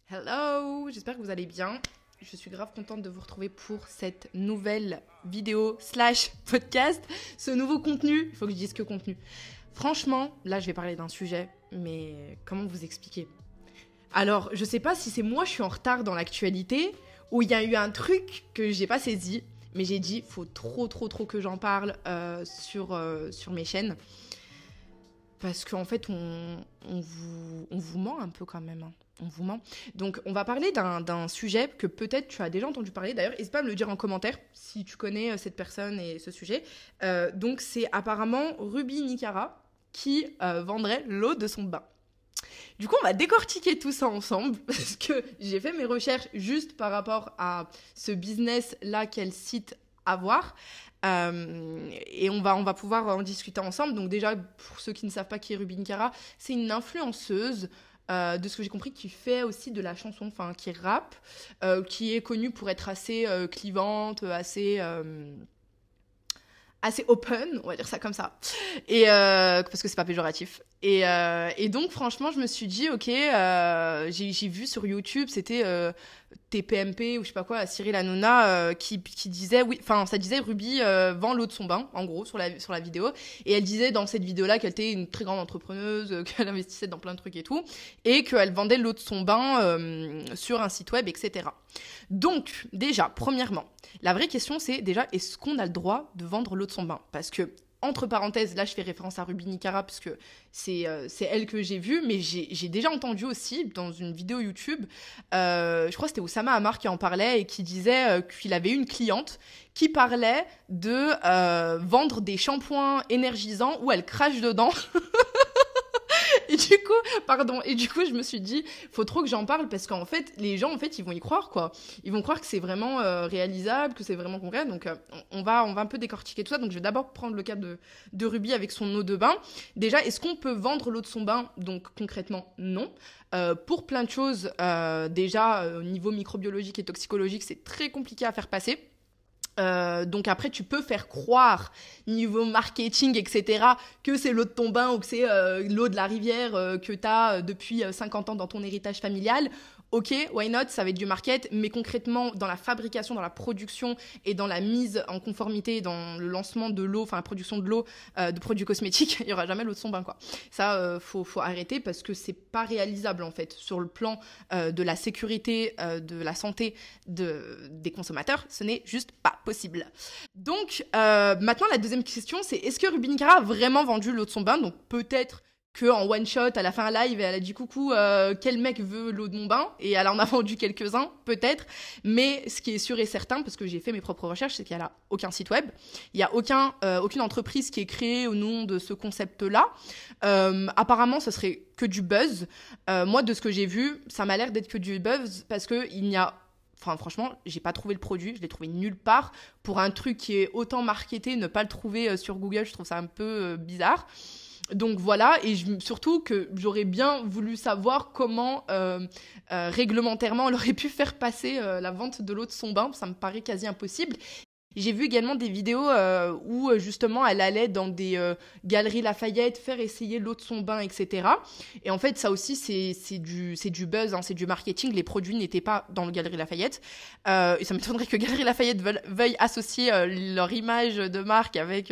Hello, j'espère que vous allez bien. Je suis grave contente de vous retrouver pour cette nouvelle vidéo slash podcast, ce nouveau contenu. Il faut que je dise que contenu. Franchement, là, je vais parler d'un sujet, mais comment vous expliquer? Alors, je sais pas si c'est moi, je suis en retard dans l'actualité, ou il y a eu un truc que j'ai pas saisi, mais j'ai dit, faut trop que j'en parle sur mes chaînes. Parce qu'en fait, on vous ment un peu quand même, hein. On vous ment. Donc, on va parler d'un sujet que peut-être tu as déjà entendu parler. D'ailleurs, n'hésite pas à me le dire en commentaire si tu connais cette personne et ce sujet. Donc, c'est apparemment Ruby Nicara qui vendrait l'eau de son bain. Du coup, on va décortiquer tout ça ensemble parce que j'ai fait mes recherches juste par rapport à ce business-là qu'elle cite avoir. Et on va pouvoir en discuter ensemble. Donc déjà, pour ceux qui ne savent pas qui est Ruby Nicara, c'est une influenceuse, de ce que j'ai compris, qui fait aussi de la chanson, enfin qui rappe, qui est connue pour être assez clivante, assez open, on va dire ça comme ça, et parce que c'est pas péjoratif. Et donc franchement, je me suis dit ok, j'ai vu sur YouTube, c'était TPMP ou je sais pas quoi, Cyril Hanouna, qui disait, oui, enfin ça disait Ruby vend l'eau de son bain, en gros, sur la vidéo, et elle disait dans cette vidéo là qu'elle était une très grande entrepreneuse, qu'elle investissait dans plein de trucs et tout, et qu'elle vendait l'eau de son bain sur un site web, etc. Donc déjà, premièrement, la vraie question c'est déjà, est-ce qu'on a le droit de vendre l'eau de son bain? Parce que, entre parenthèses, là je fais référence à Ruby Nicara parce que c'est elle que j'ai vue, mais j'ai déjà entendu aussi dans une vidéo YouTube, je crois que c'était Oussama Hamar qui en parlait et qui disait qu'il avait une cliente qui parlait de vendre des shampoings énergisants où elle crache dedans. Et du coup, je me suis dit, faut trop que j'en parle parce qu'en fait, les gens, en fait, ils vont y croire, quoi. Ils vont croire que c'est vraiment réalisable, que c'est vraiment concret. Donc, on va un peu décortiquer tout ça. Donc, je vais d'abord prendre le cas de Ruby avec son eau de bain. Déjà, est-ce qu'on peut vendre l'eau de son bain? Donc, concrètement, non. Pour plein de choses, déjà, au niveau microbiologique et toxicologique, c'est très compliqué à faire passer. Donc après tu peux faire croire niveau marketing etc que c'est l'eau de ton bain ou que c'est l'eau de la rivière que t'as depuis 50 ans dans ton héritage familial. Ok, why not, ça va être du market, mais concrètement, dans la fabrication, dans la production et dans la mise en conformité, dans le lancement de l'eau, enfin la production de l'eau, de produits cosmétiques, il y aura jamais l'eau de son bain, quoi. Ça, faut arrêter parce que c'est pas réalisable, en fait, sur le plan de la sécurité, de la santé des consommateurs, ce n'est juste pas possible. Donc, maintenant, la deuxième question, c'est est-ce que Ruby Nicara a vraiment vendu l'eau de son bain? Donc, peut-être qu'en one shot, elle a fait un live et elle a dit coucou, quel mec veut l'eau de mon bain? Et elle en a vendu quelques-uns, peut-être. Mais ce qui est sûr et certain, parce que j'ai fait mes propres recherches, c'est qu'elle a aucun site web. Il y a aucune entreprise qui est créée au nom de ce concept-là. Apparemment, ce serait que du buzz. Moi, de ce que j'ai vu, ça m'a l'air d'être que du buzz parce que il n'y a... Enfin, franchement, j'ai pas trouvé le produit, je l'ai trouvé nulle part. Pour un truc qui est autant marketé, ne pas le trouver sur Google, je trouve ça un peu bizarre. Donc voilà, et surtout que j'aurais bien voulu savoir comment réglementairement elle aurait pu faire passer la vente de l'eau de son bain, ça me paraît quasi impossible. J'ai vu également des vidéos où justement elle allait dans des galeries Lafayette faire essayer l'eau de son bain, etc. Et en fait, ça aussi, c'est du buzz, hein, c'est du marketing. Les produits n'étaient pas dans le Galerie Lafayette. Et ça m'étonnerait que Galerie Lafayette veuille associer leur image de marque avec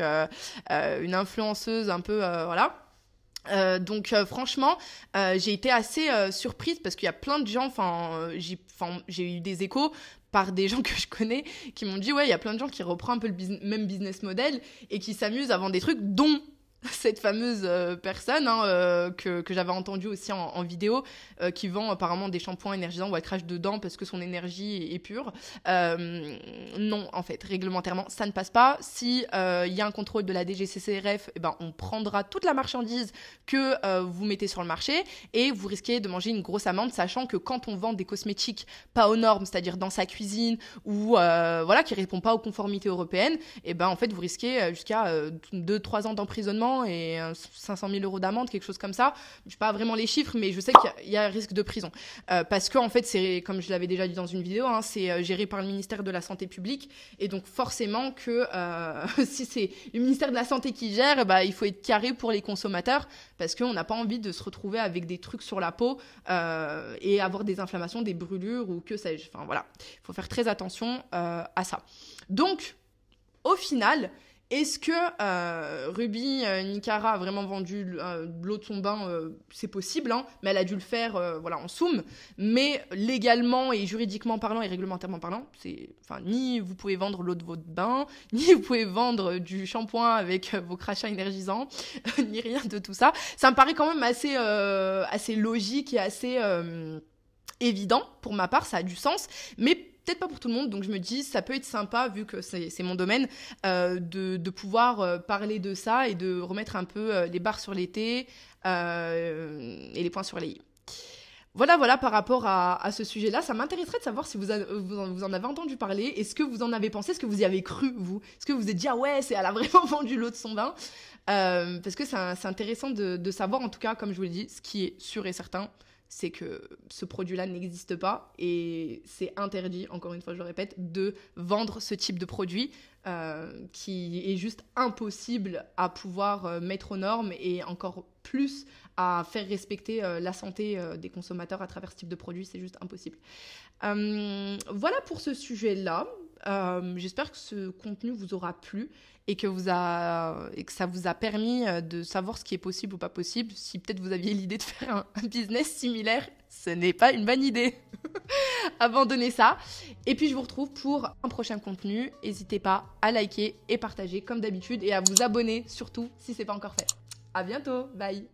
une influenceuse un peu... voilà. Donc franchement, j'ai été assez surprise parce qu'il y a plein de gens, j'ai eu des échos par des gens que je connais qui m'ont dit ouais, il y a plein de gens qui reprennent un peu le même business model et qui s'amusent à vendre des trucs dont cette fameuse personne que j'avais entendue aussi en vidéo qui vend apparemment des shampoings énergisants où elle crache dedans parce que son énergie est pure. Non, en fait, réglementairement, ça ne passe pas. Si y a un contrôle de la DGCCRF, eh ben, on prendra toute la marchandise que vous mettez sur le marché et vous risquez de manger une grosse amende, sachant que quand on vend des cosmétiques pas aux normes, c'est-à-dire dans sa cuisine ou voilà, qui répond pas aux conformités européennes, eh ben, en fait, vous risquez jusqu'à 2-3 ans d'emprisonnement ans et 500 000 € d'amende, quelque chose comme ça. Je sais pas vraiment les chiffres, mais je sais qu'il y a risque de prison. Parce que, en fait, c'est, comme je l'avais déjà dit dans une vidéo, hein, c'est géré par le ministère de la Santé publique. Et donc, forcément, que si c'est le ministère de la Santé qui gère, bah, il faut être carré pour les consommateurs parce qu'on n'a pas envie de se retrouver avec des trucs sur la peau et avoir des inflammations, des brûlures ou que sais-je. Enfin, voilà. Il faut faire très attention à ça. Donc, au final, est-ce que Ruby Nicara a vraiment vendu l'eau de son bain? C'est possible, hein, mais elle a dû le faire voilà, en soum. Mais légalement et juridiquement parlant et réglementairement parlant, ni vous pouvez vendre l'eau de votre bain, ni vous pouvez vendre du shampoing avec vos crachats énergisants, ni rien de tout ça. Ça me paraît quand même assez logique et assez évident. Pour ma part, ça a du sens, mais peut-être pas pour tout le monde, donc je me dis ça peut être sympa vu que c'est mon domaine de pouvoir parler de ça et de remettre un peu les barres sur les T et les points sur les i. Voilà par rapport à ce sujet-là. Ça m'intéresserait de savoir si vous en avez entendu parler. Est-ce que vous en avez pensé? Est-ce que vous y avez cru, vous? Est-ce que vous vous êtes dit ah ouais, elle a vraiment vendu l'eau de son bain? Parce que c'est intéressant de savoir, en tout cas, comme je vous l'ai dit, ce qui est sûr et certain, c'est que ce produit-là n'existe pas et c'est interdit, encore une fois je le répète, de vendre ce type de produit qui est juste impossible à pouvoir mettre aux normes et encore plus à faire respecter la santé des consommateurs à travers ce type de produit, c'est juste impossible. Voilà pour ce sujet-là. J'espère que ce contenu vous aura plu et que ça vous a permis de savoir ce qui est possible ou pas possible. Si peut-être vous aviez l'idée de faire un business similaire, ce n'est pas une bonne idée. Abandonnez ça. Et puis je vous retrouve pour un prochain contenu. N'hésitez pas à liker et partager comme d'habitude et à vous abonner surtout si ce n'est pas encore fait. À bientôt, bye.